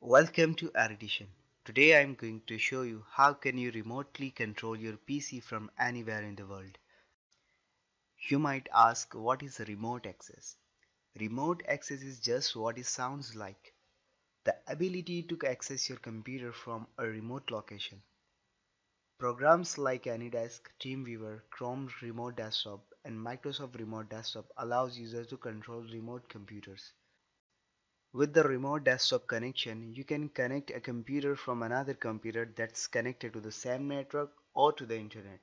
Welcome to Erudition. Today I am going to show you how can you remotely control your PC from anywhere in the world. You might ask, what is remote access? Remote access is just what it sounds like. The ability to access your computer from a remote location. Programs like AnyDesk, TeamViewer, Chrome Remote Desktop, and Microsoft Remote Desktop allows users to control remote computers. With the remote desktop connection, you can connect a computer from another computer that's connected to the same network or to the internet.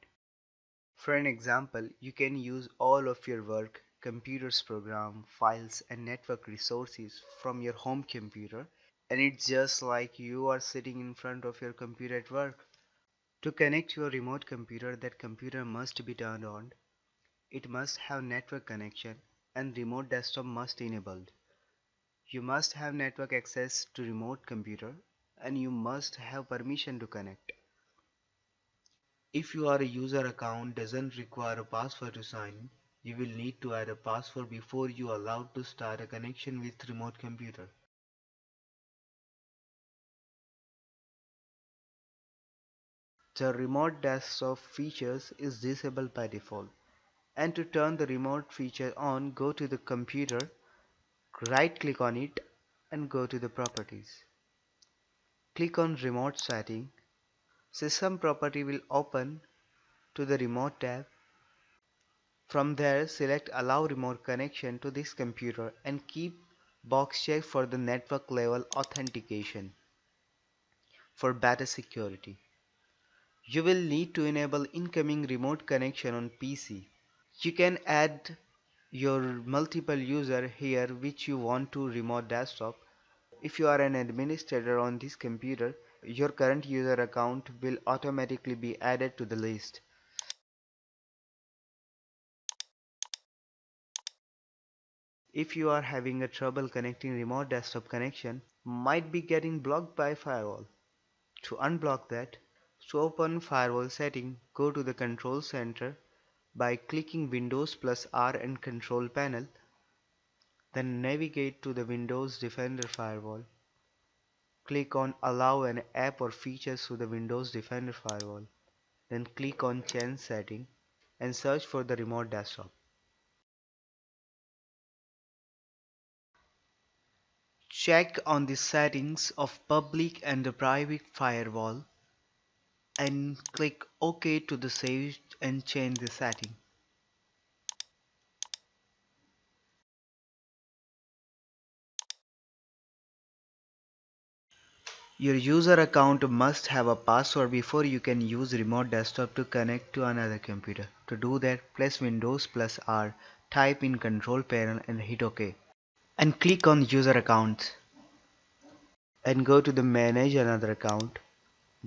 For an example, you can use all of your work, computers program, files and network resources from your home computer, and it's just like you are sitting in front of your computer at work. To connect to a remote computer, that computer must be turned on, it must have network connection, and remote desktop must be enabled. You must have network access to remote computer and you must have permission to connect. If your user account doesn't require a password to sign in, you will need to add a password before you are allowed to start a connection with remote computer. The remote desktop features is disabled by default. And to turn the remote feature on, go to the computer, right click on it and go to the properties. Click on remote setting. System property will open to the remote tab. From there, select Allow remote connection to this computer and keep box checked for the network level authentication for better security. You will need to enable incoming remote connection on PC. You can add your multiple user here which you want to remote desktop. If you are an administrator on this computer, your current user account will automatically be added to the list. If you are having a trouble connecting remote desktop connection, might be getting blocked by firewall. To unblock that, to open firewall setting, go to the control center by clicking Windows plus R and control panel, then navigate to the Windows Defender firewall. Click on Allow an app or features to the Windows Defender firewall. Then click on Change setting and search for the remote desktop. Check on the settings of public and the private firewall and click OK to the save and change the setting. Your user account must have a password before you can use remote desktop to connect to another computer. To do that, press Windows plus R, type in control panel and hit OK. And click on user accounts and go to the manage another account.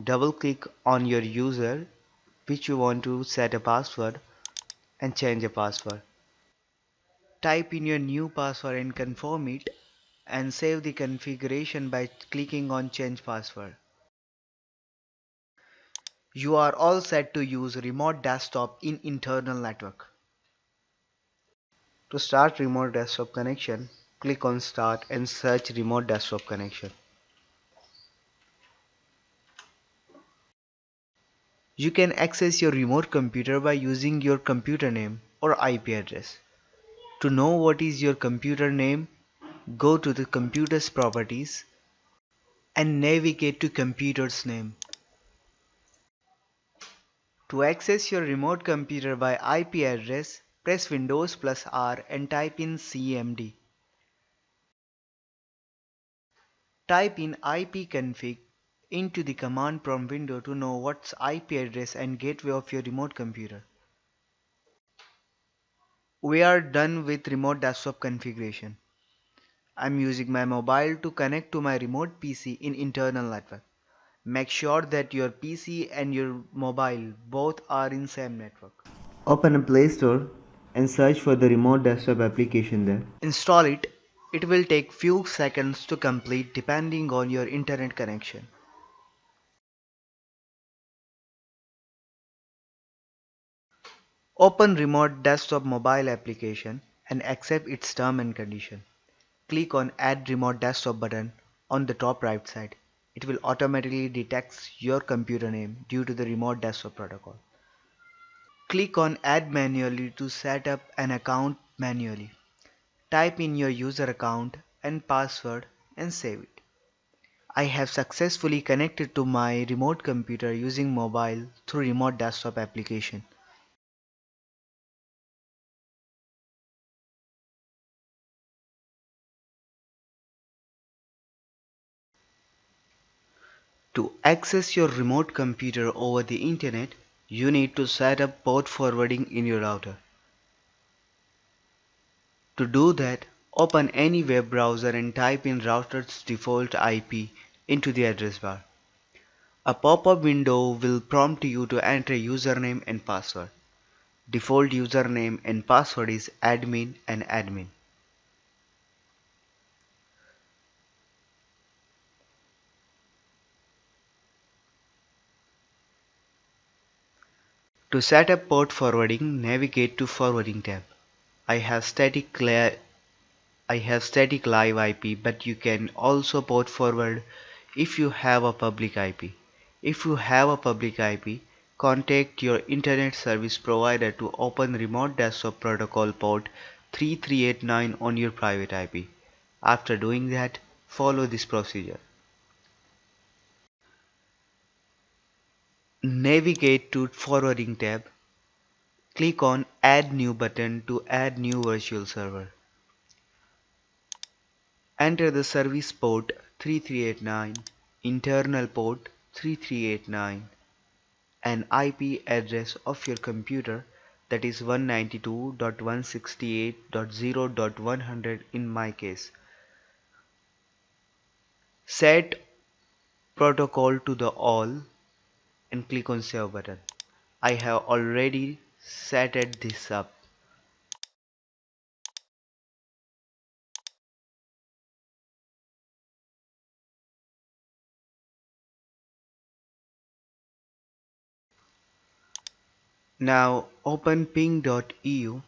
Double click on your user which you want to set a password and change a password. Type in your new password and confirm it and save the configuration by clicking on change password. You are all set to use remote desktop in internal network. To start remote desktop connection, click on start and search remote desktop connection. You can access your remote computer by using your computer name or IP address. To know what is your computer name, go to the computer's properties and navigate to computer's name. To access your remote computer by IP address, press Windows plus R and type in CMD. Type in ipconfig into the command prompt window to know what's IP address and gateway of your remote computer. We are done with remote desktop configuration. I'm using my mobile to connect to my remote PC in internal network. Make sure that your PC and your mobile both are in same network. Open a Play Store and search for the remote desktop application there. Install it. It will take few seconds to complete depending on your internet connection. Open remote desktop mobile application and accept its term and condition. Click on Add Remote Desktop button on the top right side. It will automatically detect your computer name due to the Remote Desktop protocol. Click on Add Manually to set up an account manually. Type in your user account and password and save it. I have successfully connected to my remote computer using mobile through Remote Desktop application. To access your remote computer over the internet, you need to set up port forwarding in your router. To do that, open any web browser and type in router's default IP into the address bar. A pop-up window will prompt you to enter username and password. Default username and password is admin and admin. To set up port forwarding, navigate to Forwarding tab. I have static live IP, but you can also port forward if you have a public IP. If you have a public IP, contact your internet service provider to open Remote Desktop Protocol port 3389 on your private IP. After doing that, follow this procedure. Navigate to Forwarding tab. Click on Add New button to add new virtual server. Enter the service port 3389, internal port 3389, and IP address of your computer, that is 192.168.0.100 in my case. Set protocol to the all and click on save button. I have already set this up. Now open ping.eu,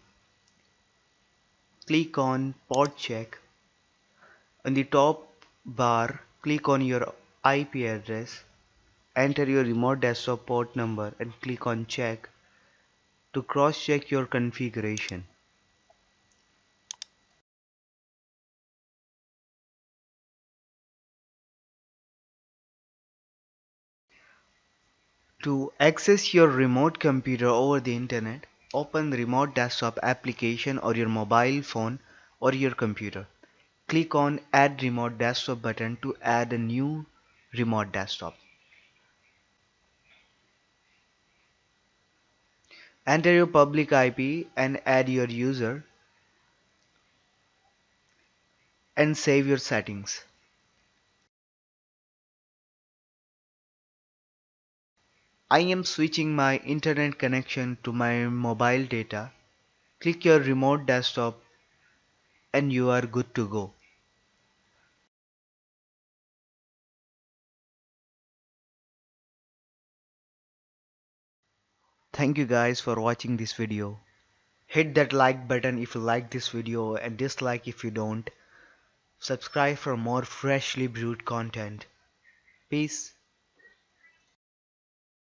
click on port check. On the top bar, click on your IP address, enter your remote desktop port number and click on check to cross-check your configuration. To access your remote computer over the internet, open the remote desktop application or your mobile phone or your computer. Click on Add Remote Desktop button to add a new remote desktop. Enter your public IP and add your user and save your settings. I am switching my internet connection to my mobile data. Click your remote desktop and you are good to go. Thank you guys for watching this video. Hit that like button if you like this video and dislike if you don't. Subscribe for more freshly brewed content. Peace.